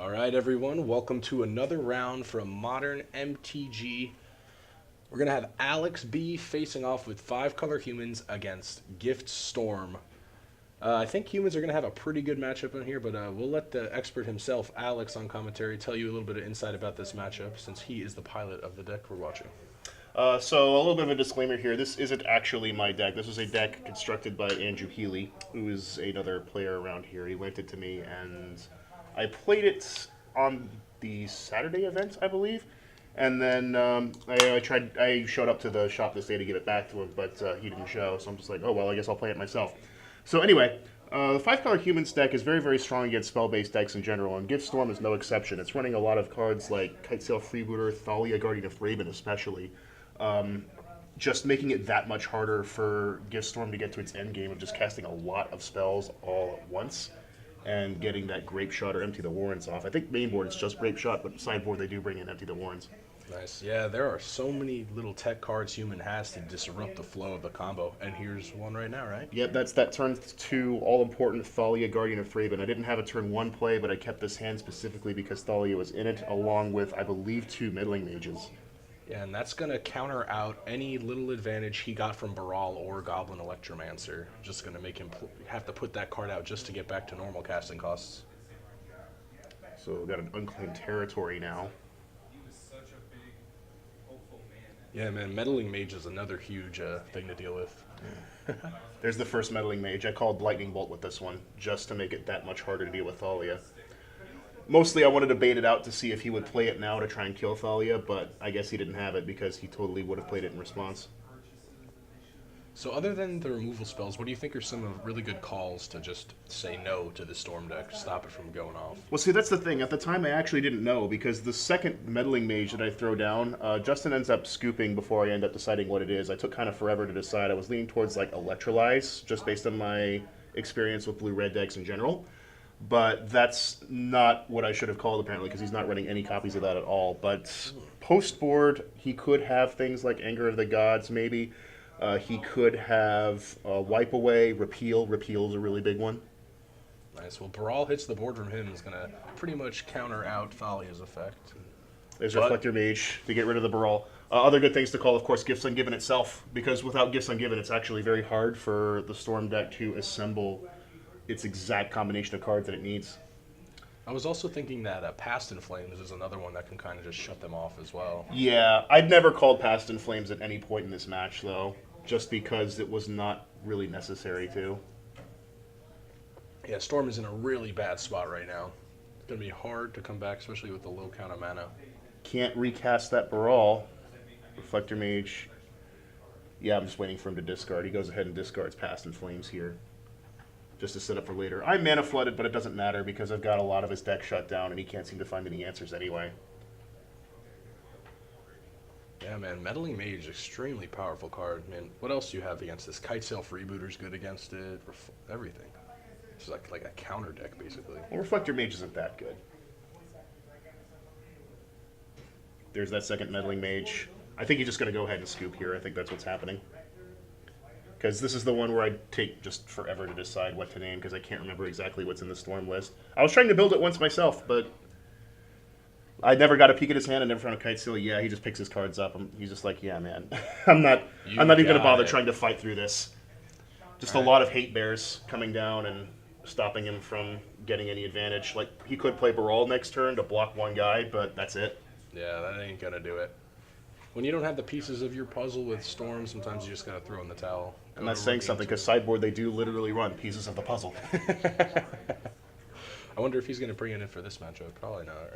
All right, everyone, welcome to another round from Modern MTG. We're going to have Alex B facing off with 5-color humans against Gift Storm. I think humans are going to have a pretty good matchup in here, but we'll let the expert himself, Alex, on commentary, tell you a little bit of insight about this matchup since he is the pilot of the deck we're watching. So a little bit of a disclaimer here. This isn't actually my deck. This was a deck constructed by Andrew Healy, who is another player around here. He lent it to me, and I played it on the Saturday event, I believe. And then I showed up to the shop this day to give it back to him, but he didn't show. So I'm just like, oh well, I guess I'll play it myself. So anyway, the 5-color humans deck is very, very strong against spell-based decks in general, and Gift Storm is no exception. It's running a lot of cards like Kitesail Freebooter, Thalia, Guardian of Thraben especially. Just making it that much harder for Gift Storm to get to its end game of just casting a lot of spells all at once and getting that Grape Shot or Empty the Warrens off. I think main board it's just Grape Shot, but sideboard they do bring in Empty the Warrens. Nice. Yeah, there are so many little tech cards human has to disrupt the flow of the combo, and here's one right now, right? Yep, that's that turn 2 all-important Thalia, Guardian of Thraben. I didn't have a turn 1 play, but I kept this hand specifically because Thalia was in it, along with, I believe, 2 Meddling Mages. Yeah, and that's going to counter out any little advantage he got from Baral or Goblin Electromancer. Just going to make him have to put that card out just to get back to normal casting costs. So we've got an unclaimed territory now. Yeah, man, Meddling Mage is another huge thing to deal with. There's the first Meddling Mage. I called Lightning Bolt with this one, just to make it that much harder to deal with Thalia. Mostly I wanted to bait it out to see if he would play it now to try and kill Thalia, but I guess he didn't have it because he totally would have played it in response. So other than the removal spells, what do you think are some of really good calls to just say no to the Storm deck, stop it from going off? Well, see, that's the thing. At the time, I actually didn't know, because the second Meddling Mage that I throw down, Justin ends up scooping before I end up deciding what it is. I took kind of forever to decide. I was leaning towards, like, Electrolyze, just based on my experience with blue-red decks in general. But that's not what I should have called, apparently, because he's not running any copies of that at all. But post-board, he could have things like Anger of the Gods, maybe. He could have Wipe Away, Repeal. Repeal is a really big one. Nice. Well, Baral hits the board from him is going to pretty much counter out Thalia's effect. There's Reflector Mage to get rid of the Baral. Other good things to call, of course, Gifts Ungiven itself, because without Gifts Ungiven, it's actually very hard for the Storm deck to assemble its exact combination of cards that it needs. I was also thinking that Past in Flames is another one that can kind of just shut them off as well. Yeah, I'd never called Past in Flames at any point in this match, though, just because it was not really necessary to. Yeah, Storm is in a really bad spot right now. It's going to be hard to come back, especially with the low count of mana. Can't recast that Baral. Reflector Mage. Yeah, I'm just waiting for him to discard. He goes ahead and discards Past in Flames here, just to set up for later. I'm mana flooded, but it doesn't matter because I've got a lot of his deck shut down and he can't seem to find any answers anyway. Yeah, man, Meddling Mage, extremely powerful card. Man, what else do you have against this? Kitesail Freebooter's good against it. Everything. It's like a counter deck, basically. Well, Reflector Mage isn't that good. There's that second Meddling Mage. I think he's just going to go ahead and scoop here. I think that's what's happening. Because this is the one where I take just forever to decide what to name, because I can't remember exactly what's in the Storm list. I was trying to build it once myself, but I never got a peek at his hand. I never found a Kitesail. Yeah, he just picks his cards up. He's just like, yeah, man. I'm not even going to bother trying to fight through this. Just a lot of hate bears coming down and stopping him from getting any advantage. Like, he could play Baral next turn to block one guy, but that's it. Yeah, that ain't going to do it. When you don't have the pieces of your puzzle with Storm, sometimes you just got to throw in the towel. And that's saying something, because sideboard, they do literally run pieces of the puzzle. I wonder if he's going to bring it in for this matchup. Probably not,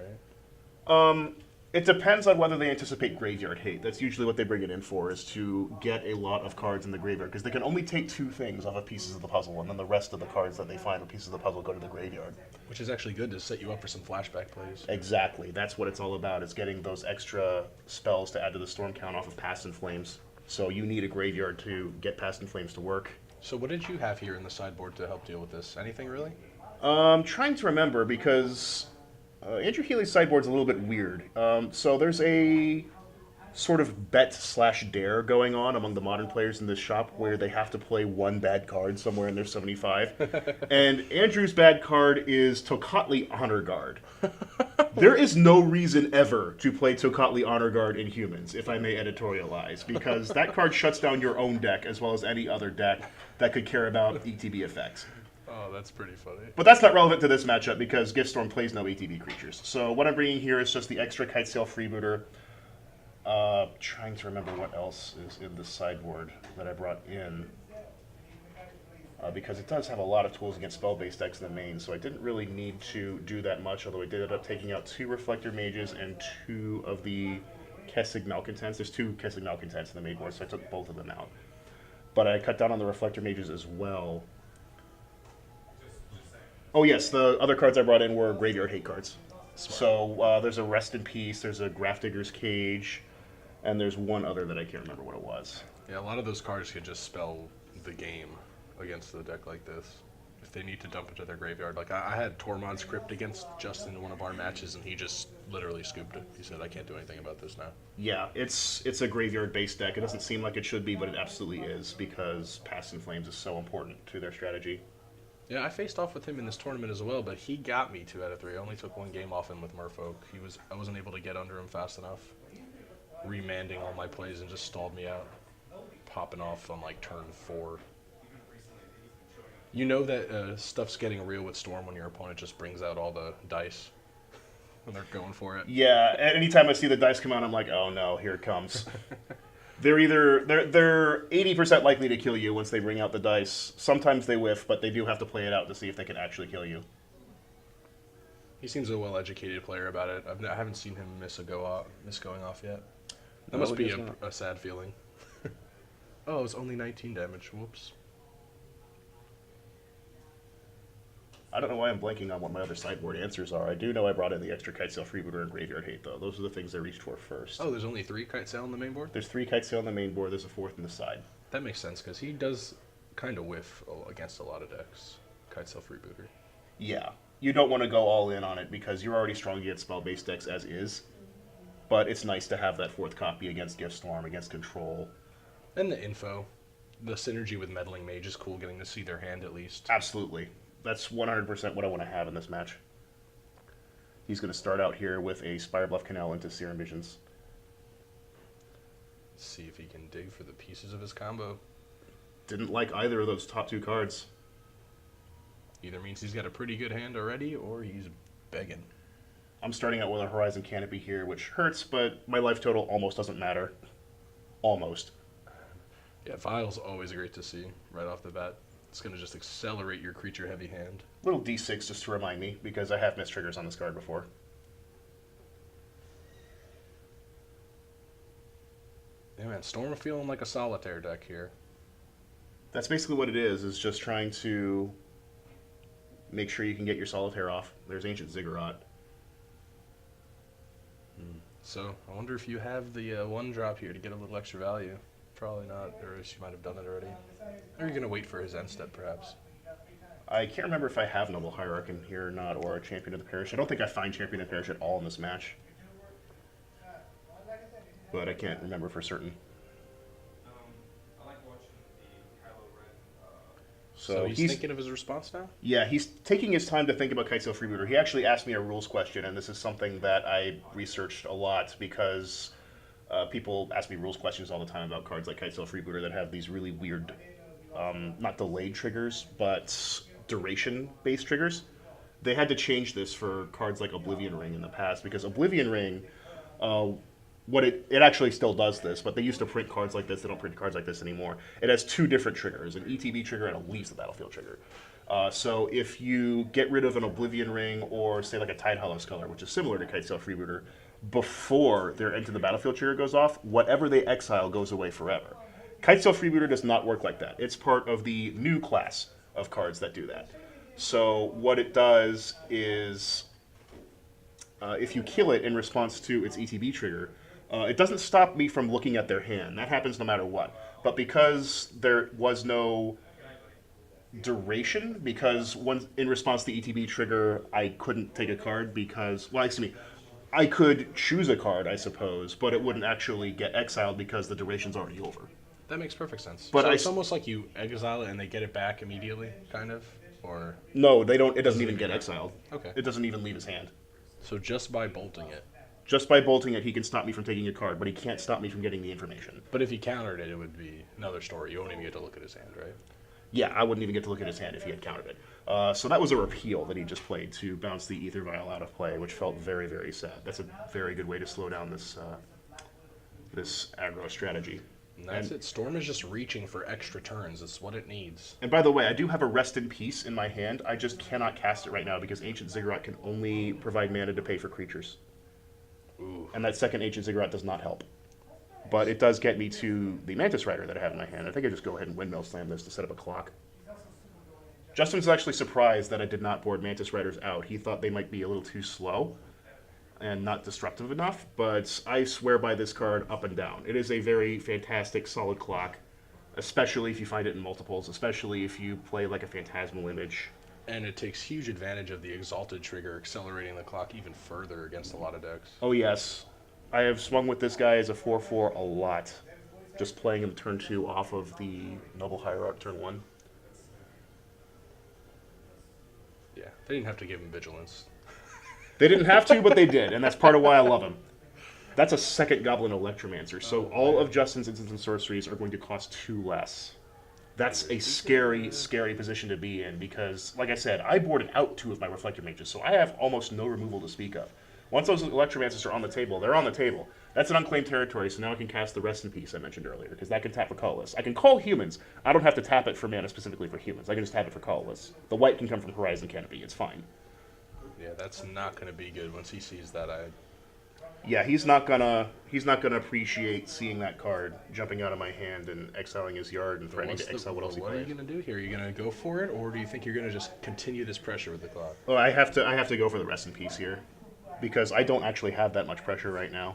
right? It depends on whether they anticipate graveyard hate. That's usually what they bring it in for, is to get a lot of cards in the graveyard, because they can only take 2 things off of pieces of the puzzle, and then the rest of the cards that they find with pieces of the puzzle go to the graveyard. Which is actually good to set you up for some flashback plays. Exactly. That's what it's all about, is getting those extra spells to add to the Storm count off of Past in Flames. So you need a graveyard to get Past in Flames to work. So what did you have here in the sideboard to help deal with this? Anything really? Trying to remember, because Andrew Healy's sideboard's a little bit weird. So there's a sort of bet/dare going on among the modern players in this shop where they have to play one bad card somewhere in their 75. And Andrew's bad card is Tocatli Honor Guard. There is no reason ever to play Tocatli Honor Guard in Humans, if I may editorialize, because that card shuts down your own deck as well as any other deck that could care about ETB effects. Oh, that's pretty funny. But that's not relevant to this matchup because Giftstorm plays no ETB creatures. So what I'm bringing here is just the extra Kitesail Freebooter. Trying to remember what else is in the sideboard that I brought in. Because it does have a lot of tools against spell-based decks in the main, so I didn't really need to do that much, although I did end up taking out 2 Reflector Mages and 2 of the Kessig Malcontents. There's 2 Kessig Malcontents in the main board, so I took both of them out. But I cut down on the Reflector Mages as well. Oh yes, the other cards I brought in were Graveyard Hate cards. Smart. So there's a Rest in Peace, there's a Grafdigger's Cage, and there's one other that I can't remember what it was. Yeah, a lot of those cards can just spell the game against the deck like this. If they need to dump it to their graveyard. Like, I had Tormod's Crypt against Justin in one of our matches, and he just literally scooped it. He said, I can't do anything about this now. Yeah, it's a graveyard-based deck. It doesn't seem like it should be, but it absolutely is, because Past in Flames is so important to their strategy. Yeah, I faced off with him in this tournament as well, but he got me 2 out of 3. I only took 1 game off him with Merfolk. I wasn't able to get under him fast enough. Remanding all my plays and just stalled me out. Popping off on like turn 4. You know that stuff's getting real with Storm when your opponent just brings out all the dice when they're going for it. Yeah, anytime I see the dice come out, I'm like, oh no, here it comes. They're 80% likely to kill you once they bring out the dice. Sometimes they whiff, but they do have to play it out to see if they can actually kill you. He seems a well-educated player about it. I haven't seen him miss going off yet. That No, must be he has a sad feeling. Oh, it's only 19 damage. Whoops. I don't know why I'm blanking on what my other sideboard answers are. I do know I brought in the extra Kitesail Freebooter and Graveyard Hate, though. Those are the things I reached for first. Oh, there's only 3 Kitesail on the main board? There's 3 Kitesail on the main board. There's a 4th on the side. That makes sense, because he does kind of whiff against a lot of decks. Kitesail Freebooter. Yeah. You don't want to go all in on it because you're already strong against spell-based decks as is. But it's nice to have that 4th copy against Giftstorm, against Control. And the info. The synergy with Meddling Mage is cool, getting to see their hand at least. Absolutely. That's 100% what I want to have in this match. He's going to start out here with a Spirebluff Canal into Serum Visions. See if he can dig for the pieces of his combo. Didn't like either of those top 2 cards. Either means he's got a pretty good hand already, or he's begging. I'm starting out with a Horizon Canopy here, which hurts, but my life total almost doesn't matter. Almost. Yeah, Vile's always great to see right off the bat. It's going to just accelerate your creature-heavy hand. Little D6 just to remind me, because I have missed triggers on this card before. Yeah, man, Storm feeling like a solitaire deck here. That's basically what it is just trying to make sure you can get your solitaire off. There's Ancient Ziggurat. So, I wonder if you have the 1-drop here to get a little extra value. Probably not, or else you might have done it already. Or you're going to wait for his end step, perhaps. I can't remember if I have Noble Hierarch in here or not, or a Champion of the Parish. I don't think I find Champion of the Parish at all in this match. But I can't remember for certain. So he's thinking of his response now? Yeah, he's taking his time to think about Kitesail Freebooter. He actually asked me a rules question, and this is something that I researched a lot because people ask me rules questions all the time about cards like Kitesail Freebooter that have these really weird, not delayed triggers, but duration-based triggers. They had to change this for cards like Oblivion Ring in the past because Oblivion Ring, it actually still does this, but they used to print cards like this. They don't print cards like this anymore. It has 2 different triggers, an ETB trigger and at least a Battlefield trigger. So if you get rid of an Oblivion Ring or, say, like a Tidehollows Color, which is similar to Kitesail Freebooter, before their Enter the Battlefield trigger goes off, whatever they exile goes away forever. Kitesail Freebooter does not work like that. It's part of the new class of cards that do that. So what it does is, if you kill it in response to its ETB trigger, it doesn't stop me from looking at their hand. That happens no matter what. But because there was no duration, because in response to the ETB trigger, I couldn't take a card because, well, excuse me, I could choose a card, I suppose, but it wouldn't actually get exiled because the duration's already over. That makes perfect sense. But So I it's almost like you exile it and they get it back immediately, kind of? Or No, they don't. It doesn't even get exiled. Okay. It doesn't even leave his hand. So just by bolting it. Just by bolting it, he can stop me from taking a card, but he can't stop me from getting the information. But if he countered it, it would be another story. You won't even get to look at his hand, right? Yeah, I wouldn't even get to look at his hand if he had countered it. So that was a repeal that he just played to bounce the Ether Vial out of play, which felt very, very sad. That's a very good way to slow down this this aggro strategy. And that's it. Storm is just reaching for extra turns. It's what it needs. And by the way, I do have a Rest in Peace in my hand. I just cannot cast it right now because Ancient Ziggurat can only provide mana to pay for creatures. Ooh. And that second Ancient Ziggurat does not help. But it does get me to the Mantis Rider that I have in my hand. I think I just go ahead and Windmill Slam this to set up a clock. Justin's actually surprised that I did not board Mantis Riders out. He thought they might be a little too slow and not destructive enough, but I swear by this card up and down. It is a very fantastic, solid clock, especially if you find it in multiples, especially if you play like a Phantasmal Image. And it takes huge advantage of the Exalted trigger, accelerating the clock even further against a lot of decks. Oh yes, I have swung with this guy as a 4/4 a lot, just playing him turn 2 off of the Noble Hierarch turn 1. Yeah, they didn't have to give him Vigilance. They didn't have to, but they did, and that's part of why I love him. That's a second Goblin Electromancer, so all of Justin's instants and sorceries are going to cost 2 less. That's a scary, scary position to be in because, like I said, I boarded out 2 of my Reflector Mages, so I have almost no removal to speak of. Once those Electromancers are on the table, they're on the table. That's an unclaimed territory, so now I can cast the Rest in Peace I mentioned earlier, because that can tap for colorless. I can call humans. I don't have to tap it for mana specifically for humans. I can just tap it for colorless. The white can come from Horizon Canopy. It's fine. Yeah, that's not going to be good once he sees that. Yeah, he's not gonna appreciate seeing that card jumping out of my hand and exiling his yard and threatening to exile what else he What are you plays. going to do here? Are you going to go for it, or do you think you're going to just continue this pressure with the clock? Well, I have to go for the Rest in Peace here, because I don't actually have that much pressure right now.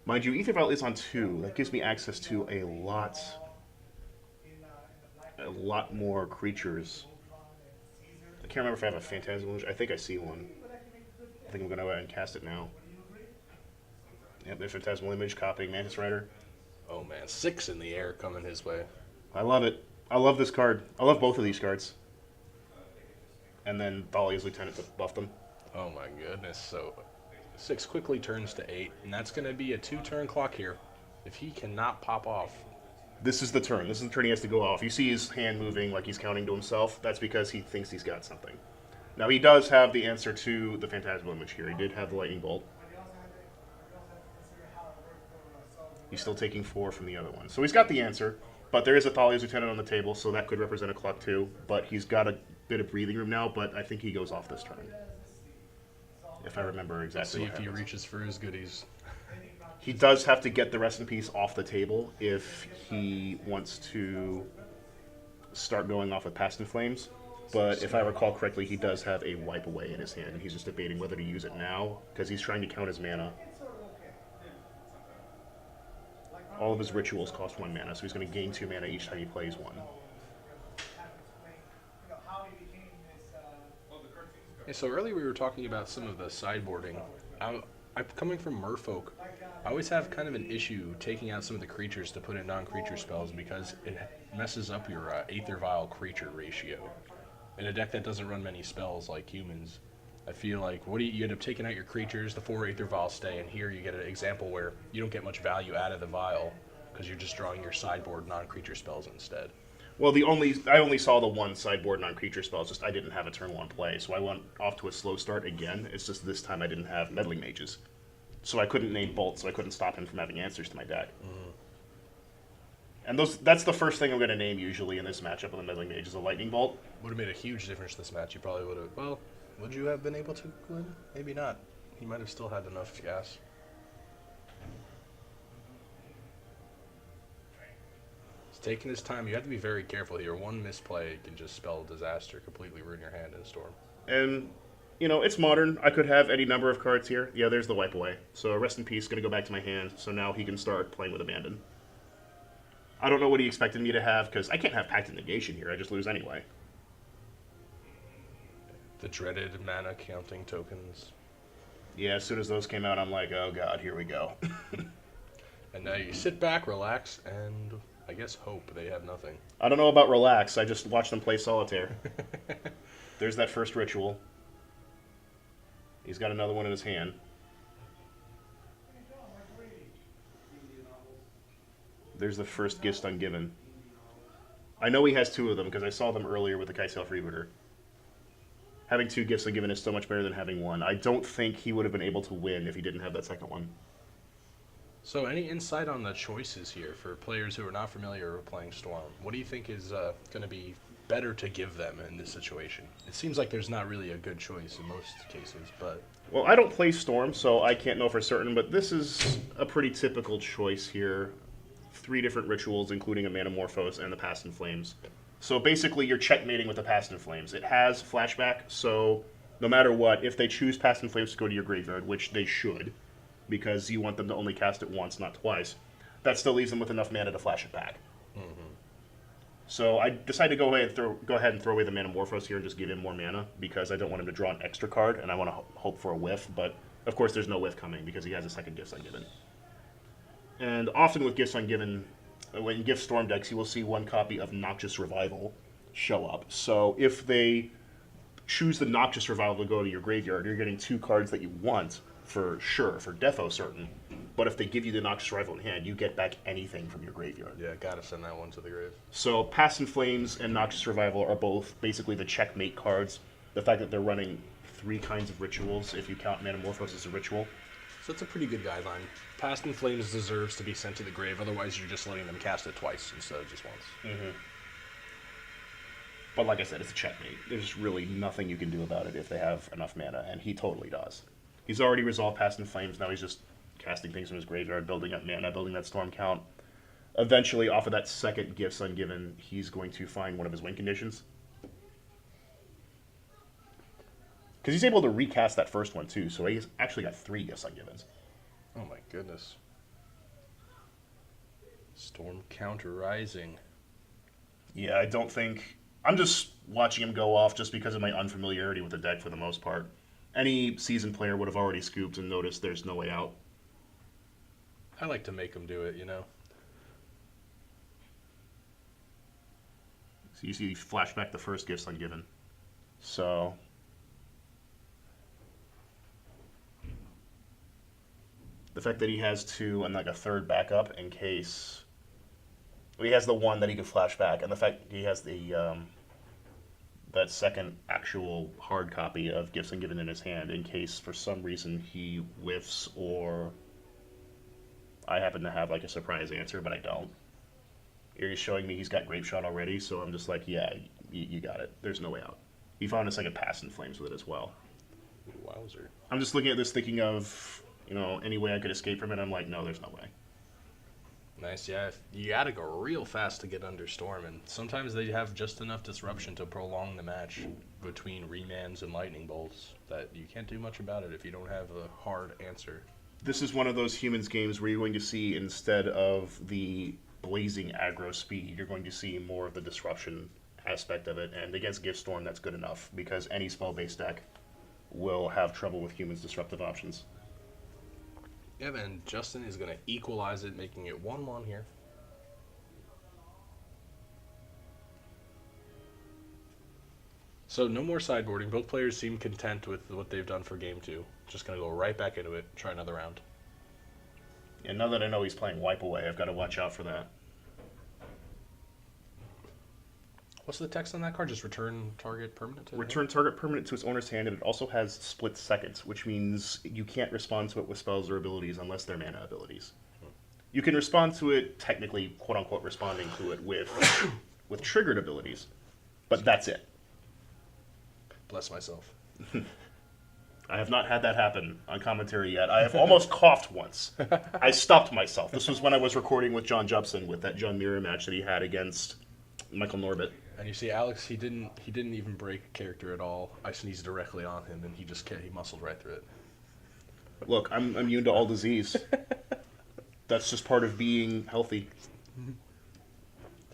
Mind you, Ether Vial is on 2. That gives me access to a lot more creatures. I can't remember if I have a Phantasmal Image. I think I see one. I think I'm going to go ahead and cast it now. Yep, there's Phantasmal Image, copying Mantis Rider. Oh man, 6 in the air coming his way. I love it. I love this card. I love both of these cards. And then Thalia's Lieutenant to buff them. Oh my goodness. So 6 quickly turns to 8, and that's going to be a 2-turn clock here. If he cannot pop off. This is the turn. This is the turn he has to go off. You see his hand moving like he's counting to himself. That's because he thinks he's got something. Now, he does have the answer to the Phantasmal Image here. He did have the Lightning Bolt. He's still taking 4 from the other one. So he's got the answer, but there is a Thalia's Lieutenant on the table, so that could represent a clock too. But he's got a bit of breathing room now, but I think he goes off this turn. If I remember exactly See what if he happens. reaches for his goodies. He does have to get the Rest in Peace off the table if he wants to start going off with Past in Flames. But if I recall correctly, he does have a Wipe Away in his hand, and he's just debating whether to use it now, because he's trying to count his mana. All of his rituals cost 1 mana, so he's going to gain 2 mana each time he plays one. Yeah, so earlier we were talking about some of the sideboarding. I'm coming from Merfolk. I always have kind of an issue taking out some of the creatures to put in non-creature spells because it messes up your Aether Vial creature ratio. In a deck that doesn't run many spells like humans, I feel like you end up taking out your creatures, the 4 Aether Vials stay, and here you get an example where you don't get much value out of the Vial because you're just drawing your sideboard non-creature spells instead. Well, I only saw the one sideboard non-creature spell. It's just I didn't have a turn 1 play, so I went off to a slow start again. It's just this time I didn't have Meddling Mages. So I couldn't name Bolt, so I couldn't stop him from having answers to my deck. And that's the first thing I'm going to name usually in this matchup with the Meddling Mage is a Lightning Bolt. Would have made a huge difference this match. You probably would have. Well, would you have been able to win? Maybe not. He might have still had enough gas. He's taking his time. You have to be very careful here. One misplay can just spell disaster, completely ruin your hand in Storm. And, it's modern. I could have any number of cards here. Yeah, there's the Wipe Away. So Rest in Peace, going to go back to my hand. So now he can start playing with Abandon. I don't know what he expected me to have, because I can't have Pact of Negation here. I just lose anyway. The dreaded mana counting tokens. Yeah, as soon as those came out, I'm like, oh god, here we go. And now you sit back, relax, and I guess hope they have nothing. I don't know about relax. I just watch them play solitaire. There's that first ritual. He's got another one in his hand. There's the first Gifts Ungiven. I know he has two of them because I saw them earlier with the Kai'Sail Freebooter. Having two Gifts Ungiven is so much better than having one. I don't think he would have been able to win if he didn't have that second one. So any insight on the choices here for players who are not familiar with playing Storm? What do you think is going to be better to give them in this situation? It seems like there's not really a good choice in most cases, but... Well, I don't play Storm, so I can't know for certain, but this is a pretty typical choice here. 3 different rituals, including a Manamorphose and the Past in Flames. So basically, you're checkmating with the Past in Flames. It has flashback, so no matter what, if they choose Past in Flames to go to your graveyard, which they should, because you want them to only cast it once, not twice, that still leaves them with enough mana to flash it back. Mm-hmm. So I decided to go ahead and throw away the Manamorphose here and just give him more mana, because I don't want him to draw an extra card, and I want to hope for a whiff, but of course there's no whiff coming, because he has a second Gifts Ungiven. And often with Gifts Ungiven, when Gift Storm decks, you will see one copy of Noxious Revival show up. So if they choose the Noxious Revival to go to your graveyard, you're getting 2 cards that you want, for sure, for defo certain. But if they give you the Noxious Revival in hand, you get back anything from your graveyard. Yeah, gotta send that one to the grave. So Past in Flames and Noxious Revival are both basically the checkmate cards. The fact that they're running 3 kinds of rituals, if you count Manamorphose as a ritual. So it's a pretty good guideline. Past in Flames deserves to be sent to the grave, otherwise you're just letting them cast it twice instead of just once. Mm-hmm. But like I said, it's a checkmate. There's really nothing you can do about it if they have enough mana, and he totally does. He's already resolved Past in Flames, now he's just casting things from his graveyard, building up mana, building that storm count. Eventually, off of that second Gifts Ungiven, he's going to find one of his win conditions. Because he's able to recast that first one, too, so he's actually got 3 Gifts Ungivens. Oh my goodness. Storm counter rising. Yeah, I don't think... I'm just watching him go off just because of my unfamiliarity with the deck for the most part. Any seasoned player would have already scooped and noticed there's no way out. I like to make him do it, you know? So you see flashback the first Gifts Ungiven. So... the fact that he has 2 and like a third backup in case... Well, he has the one that he could flash back, and the fact he has the that second actual hard copy of Gifts Ungiven in his hand in case for some reason he whiffs or I happen to have like a surprise answer, but I don't. Here he's showing me he's got Grape Shot already, so I'm just like, yeah, you got it. There's no way out. He found a second Past in Flames with it as well. Wowzer. I'm just looking at this thinking of... you know, any way I could escape from it, I'm like, no, there's no way. Nice, yeah. You gotta go real fast to get under Storm, and sometimes they have just enough disruption to prolong the match between Remans and Lightning Bolts that you can't do much about it if you don't have a hard answer. This is one of those Humans games where you're going to see, instead of the blazing aggro speed, you're going to see more of the disruption aspect of it, and against Gift Storm, that's good enough, because any spell-based deck will have trouble with Humans' disruptive options. Yeah, and Justin is going to equalize it, making it 1-1 here. So no more sideboarding. Both players seem content with what they've done for Game 2. Just going to go right back into it, try another round. And now that I know he's playing Wipe Away, I've got to watch out for that. What's the text on that card? Just return target permanent to Return target permanent to its owner's hand, and it also has split seconds, which means you can't respond to it with spells or abilities unless they're mana abilities. You can respond to it, technically, quote-unquote, responding to it with triggered abilities, but that's it. Bless myself. I have not had that happen on commentary yet. I have almost coughed once. I stopped myself. This was when I was recording with John Jubson with that John Mirror match that he had against Michael Norbit. And you see, Alex, he didn't even break a character at all. I sneezed directly on him, and he muscled right through it. Look, I'm immune to all disease. That's just part of being healthy.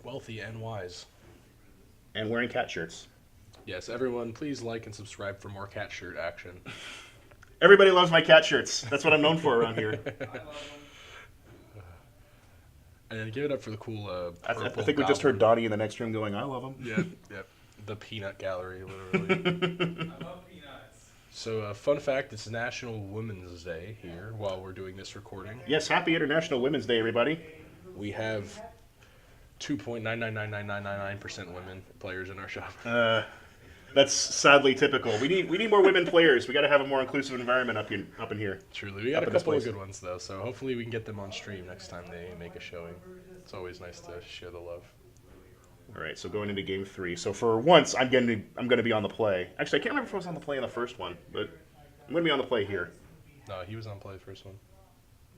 Wealthy and wise. And wearing cat shirts. Yes, everyone, please like and subscribe for more cat shirt action. Everybody loves my cat shirts. That's what I'm known for around here. And give it up for the cool I purple think we just goblin. heard Donnie in the next room going, I love him. Yep, yep. The peanut gallery, literally. So, fun fact, it's National Women's Day here while we're doing this recording. Yes, happy International Women's Day, everybody. We have 2.9999999% women players in our shop. That's sadly typical. We need more women players. We got to have a more inclusive environment up in here. Truly. We got Up a in this couple of place. good ones, though, so hopefully we can get them on stream next time they make a showing. It's always nice to share the love. All right, so going into game 3. So for once, I'm going to be on the play. Actually, I can't remember if I was on the play in the first one, but I'm going to be on the play here. No, he was on play first one.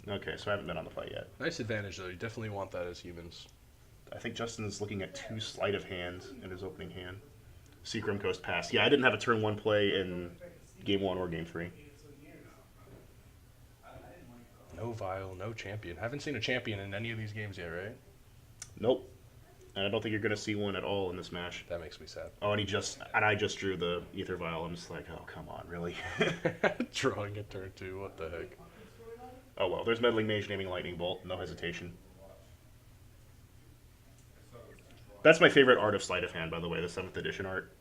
Okay, so I haven't been on the play yet. Nice advantage, though. You definitely want that as humans. I think Justin is looking at 2 sleight of hand in his opening hand. Seacrum Coast pass. Yeah, I didn't have a turn 1 play in game 1 or game 3. No Vial, no Champion. Haven't seen a Champion in any of these games yet, right? Nope. And I don't think you're going to see one at all in this match. That makes me sad. Oh, and I just drew the Ether Vial. I'm just like, oh, come on, really? Drawing a turn 2, what the heck? Oh, well, there's Meddling Mage naming Lightning Bolt. No hesitation. That's my favorite art of Sleight of Hand, by the way, the 7th edition art.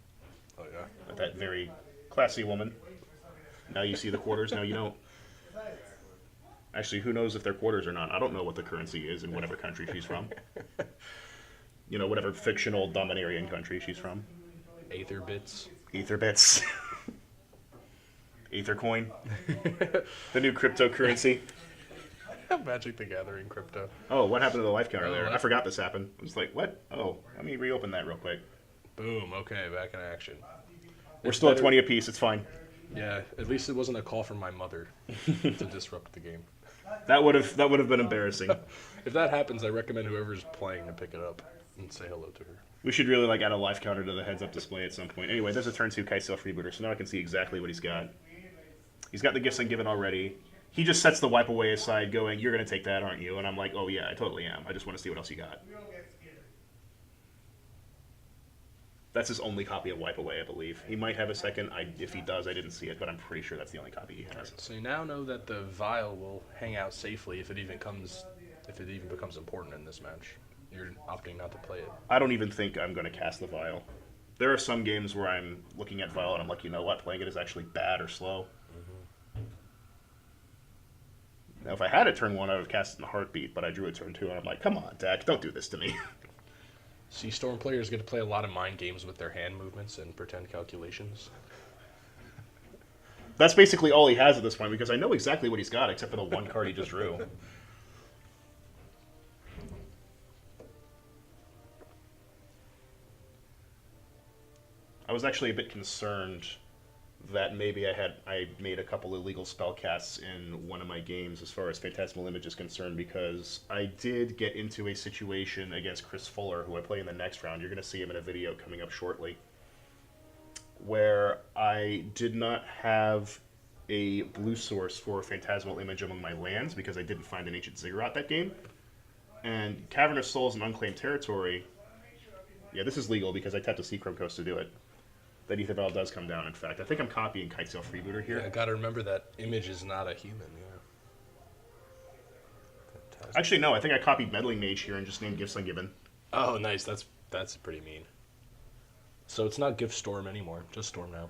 Oh, yeah. With that very classy woman. Now you see the quarters, now you don't. Actually, who knows if they're quarters or not? I don't know what the currency is in whatever country she's from. You know, whatever fictional dominarian country she's from. Aether Bits. Ether bits. Aether coin. The new cryptocurrency. Magic the Gathering crypto. Oh, what happened to the life counter there? what? I forgot this happened. I was like, what? Oh, let me reopen that real quick. Boom. Okay, back in action. We're still at 20 apiece. It's fine. Yeah, at least it wasn't a call from my mother to disrupt the game. That would have been embarrassing. If that happens, I recommend whoever's playing to pick it up and say hello to her. We should really add a life counter to the heads-up display at some point. Anyway, there's a turn 2 Kitesail Freebooter, so now I can see exactly what he's got. He's got the Gifts Ungiven already. He just sets the Wipe Away aside, going, "You're going to take that, aren't you?" And I'm like, "Oh yeah, I totally am. I just want to see what else you got." That's his only copy of Wipe Away, I believe. He might have a second. If he does, I didn't see it, but I'm pretty sure that's the only copy he has. So you now know that the Vial will hang out safely if it even becomes important in this match. You're opting not to play it. I don't even think I'm going to cast the Vial. There are some games where I'm looking at Vial and I'm like, you know what, playing it is actually bad or slow. Now, if I had a turn 1, I would have cast it in a heartbeat, but I drew a turn 2, and I'm like, come on, deck, don't do this to me. See, Storm players get to play a lot of mind games with their hand movements and pretend calculations. That's basically all he has at this point, because I know exactly what he's got, except for the one card he just drew. I was actually a bit concerned that maybe I made a couple illegal spell casts in one of my games as far as Phantasmal Image is concerned, because I did get into a situation against Chris Fuller, who I play in the next round. You're going to see him in a video coming up shortly, where I did not have a blue source for Phantasmal Image among my lands because I didn't find an Ancient Ziggurat that game. And Cavern of Souls and Unclaimed Territory, yeah, this is legal because I tapped a Seacrum Coast to do it. That Ether Vial does come down, in fact. I think I'm copying Kitesail Freebooter here. Yeah, gotta remember that Image is not a human, yeah. Fantastic. Actually, no, I think I copied Meddling Mage here and just named Gifts Ungiven. Oh, nice. That's pretty mean. So it's not Gift Storm anymore, just Storm now.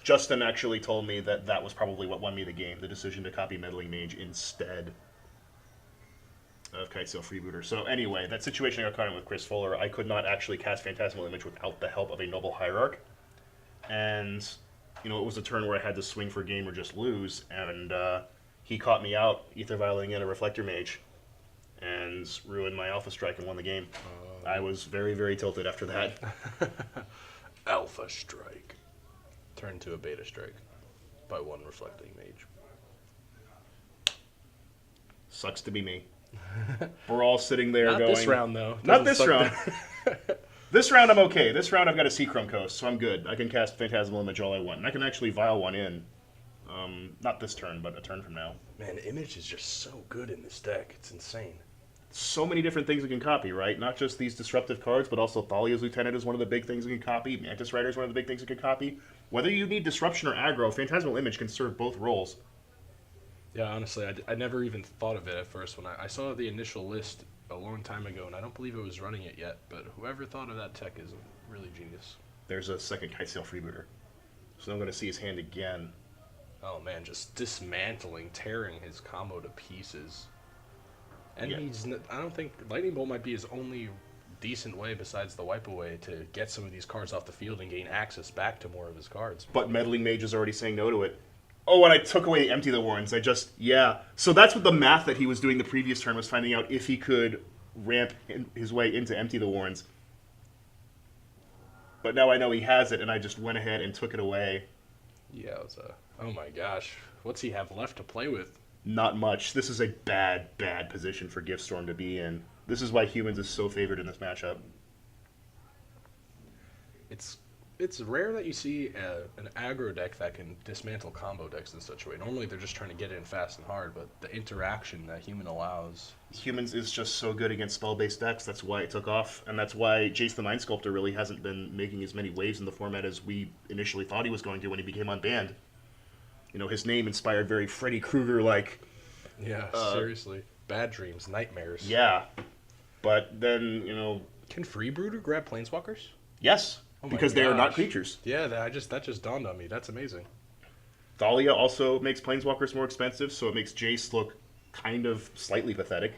Justin actually told me that that was probably what won me the game, the decision to copy Meddling Mage instead of Kitesail Freebooter. So anyway, that situation I got caught in with Chris Fuller, I could not actually cast Phantasmal Image without the help of a Noble Hierarch. And, you know, it was a turn where I had to swing for game or just lose, and he caught me out, Ether Vialing in a Reflector Mage, and ruined my Alpha Strike and won the game. I was very, very tilted after that. Alpha Strike. Turned to a Beta Strike by one Reflecting Mage. Sucks to be me. We're all sitting there Not going... this round, though. Not this Doesn't round. This round I'm okay. This round I've got a Seacrum Coast, so I'm good. I can cast Phantasmal Image all I want. And I can actually Vial one in. Not this turn, but a turn from now. Man, Image is just so good in this deck. It's insane. So many different things we can copy, right? Not just these disruptive cards, but also Thalia's Lieutenant is one of the big things we can copy. Mantis Rider is one of the big things we can copy. Whether you need disruption or aggro, Phantasmal Image can serve both roles. Yeah, honestly, I never even thought of it at first when I saw the initial list a long time ago, and I don't believe it was running it yet, but whoever thought of that tech is really genius. There's a second Kitesail Freebooter. So I'm going to see his hand again. Oh man, just dismantling, tearing his combo to pieces. And Yeah. I don't think Lightning Bolt might be his only decent way besides the wipe away to get some of these cards off the field and gain access back to more of his cards. But Meddling Mage is already saying no to it. Oh, and I took away the Empty the Warrens. Yeah. So that's what the math that he was doing the previous turn was finding out if he could ramp his way into Empty the Warrens. But now I know he has it, and I just went ahead and took it away. Yeah, it was oh my gosh. What's he have left to play with? Not much. This is a bad, bad position for Giftstorm to be in. This is why Humans is so favored in this matchup. It's rare that you see an aggro deck that can dismantle combo decks in such a way. Normally they're just trying to get in fast and hard, but the interaction that Human allows... Humans is just so good against spell-based decks. That's why it took off, and that's why Jace the Mind Sculptor really hasn't been making as many waves in the format as we initially thought he was going to when he became unbanned. You know, his name inspired very Freddy Krueger-like... Yeah, seriously. Bad dreams, nightmares. Yeah. But then, you know... Can Freebooter grab Planeswalkers? Yes, Oh my because they are not gosh. creatures. Yeah, that just dawned on me. That's amazing. Thalia also makes Planeswalkers more expensive, so it makes Jace look kind of slightly pathetic.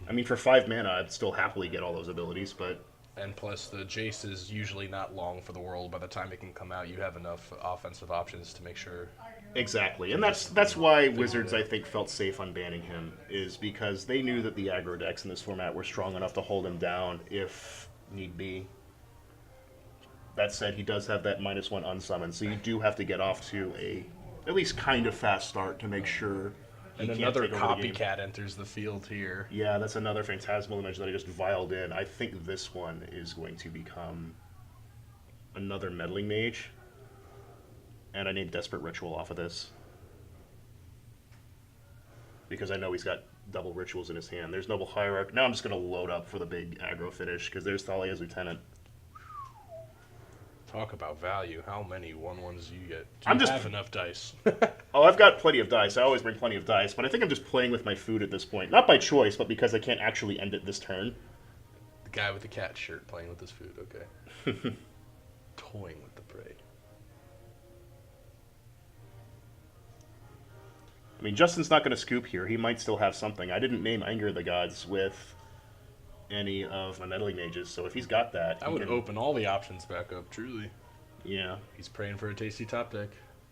I mean, for 5 mana, I'd still happily get all those abilities, but... And plus, the Jace is usually not long for the world. By the time it can come out, you have enough offensive options to make sure... Exactly, and that's why Wizards, I think, felt safe unbanning him, is because they knew that the aggro decks in this format were strong enough to hold him down if need be. That said, he does have that -1 unsummon, so you do have to get off to a at least kind of fast start to make sure he And can't another take over the game. copycat enters the field here. Yeah, that's another Phantasmal Image that I just vialed in. I think this one is going to become another Meddling Mage. And I need Desperate Ritual off of this. Because I know he's got double rituals in his hand. There's Noble Hierarch. Now I'm just going to load up for the big aggro finish, because there's Thalia's Lieutenant. Talk about value. How many 1/1s do you get? Do I'm you just- have enough dice? Oh, I've got plenty of dice. I always bring plenty of dice, but I think I'm just playing with my food at this point. Not by choice, but because I can't actually end it this turn. The guy with the cat shirt playing with his food, okay. Toying with the prey. I mean, Justin's not going to scoop here. He might still have something. I didn't name Anger of the Gods with any of my Meddling Mages, so if he's got that... I would open all the options back up, truly. Yeah. He's praying for a tasty top deck.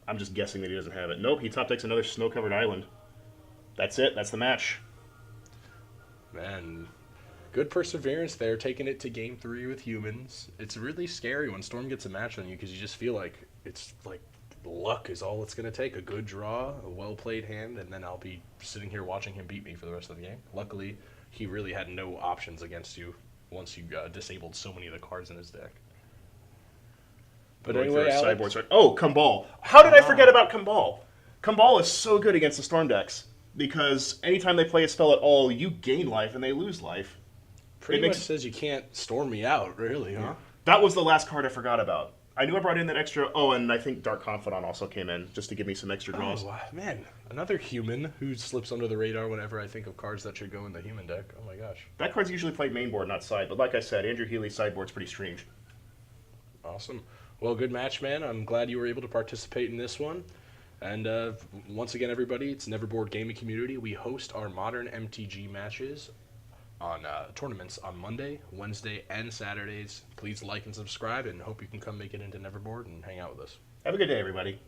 I'm just guessing that he doesn't have it. Nope, he top decks another snow-covered island. That's it. That's the match. Man, good perseverance there, taking it to game 3 with Humans. It's really scary when Storm gets a match on you because you just feel like it's like luck is all it's going to take. A good draw, a well-played hand, and then I'll be sitting here watching him beat me for the rest of the game. Luckily, he really had no options against you once you disabled so many of the cards in his deck. But Going anyway, for a Alex, sideboard start. Oh, Kumbal. How did I forget about Kumbal? Kumbal is so good against the Storm decks because anytime they play a spell at all, you gain life and they lose life. pretty it much makes- says you can't storm me out, really, huh? That was the last card I forgot about. I knew I brought in that extra... Oh, and I think Dark Confidant also came in just to give me some extra draws. Oh, man. Another human who slips under the radar whenever I think of cards that should go in the human deck. Oh, my gosh. That card's usually played main board, not side. But like I said, Andrew Healy's sideboard's pretty strange. Awesome. Well, good match, man. I'm glad you were able to participate in this one. And once again, everybody, it's NeverBoard Gaming Community. We host our modern MTG matches on tournaments on Monday, Wednesday, and Saturdays. Please like and subscribe, and hope you can come make it into NeverBoard and hang out with us. Have a good day, everybody.